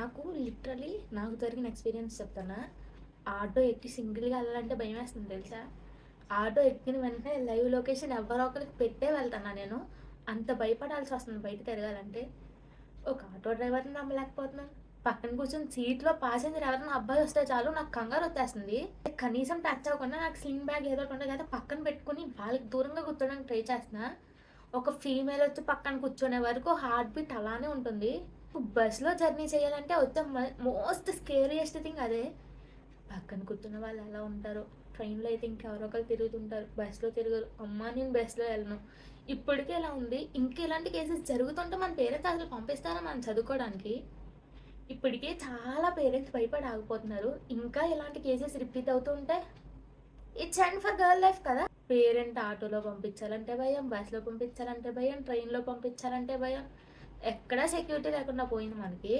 నాకు లిటరల్లీ నాకు జరిగిన ఎక్స్‌పీరియన్స్ చెప్తానా? ఆటో ఎక్కి సింగిల్‌గా ఎళ్ళాలంటే భయమేస్తుంది తెలుసా? ఆటో ఎక్కిన వెంటనే లైవ్ లొకేషన్ ఎవరో ఒకళ్ళకి పెట్టే వెళ్తానా నేను. అంత భయపడాల్సొస్తుంది బయట తిరగాలంటే. ఒక ఆటో డ్రైవర్‌ని నమ్మలేకపోతున్నాను. పక్కన కూర్చొని సీట్‌లో ప్యాసింజర్ ఎవరైనా అబ్బాయొస్తే చాలు నాకు కంగారొచ్చేస్తుంది. కనీసం టచ్ అవ్వకుండా నాకు స్లింగ్ బ్యాగ్ ఏదో ఒకటి ఉంటది కదా! పక్కన పెట్టుకొని వాళ్ళకి దూరంగా కూర్చోడానికి ట్రై చేస్తున్నా. ఒక ఫీమేల్ వచ్చి పక్కన కూర్చునే వరకు హార్ట్ బీట్ అలానే ఉంటుంది. బస్‌లో జర్నీ చేయాలంటే వచ్చే మోస్ట్ స్కేరియస్ట్ థింగ్ అదే. పక్కన కూర్చున్న వాళ్ళు ఎలా ఉంటారో. ట్రైన్‌లో అయితే ఇంకెవరో ఒకళ్ళు తిరుగుతుంటారు. బస్‌లో తిరగరు. అమ్మా! నేను బస్‌లో ఎళ్ళను. ఇప్పటికే ఇలా ఉంది. ఇంకా ఇలాంటి కేసెస్ జరుగుతుంటే మన పేరెంట్స్ అసలు పంపిస్తారా మనం చదువుకోవడానికి? ఇప్పటికే చాలా పేరెంట్స్ భయపడి ఆగిపోతున్నారు. ఇంకా ఇలాంటి కేసెస్ రిపీట్ అవుతూ ఉంటే it's end for girl life కదా! పేరెంట్ ఆటోలో పంపించాలంటే భయం, బస్‌లో పంపించాలంటే భయం, ట్రైన్‌లో పంపించాలంటే భయం. ఎక్కడా సెక్యూరిటీ లేకుండా పోయింది మనకి.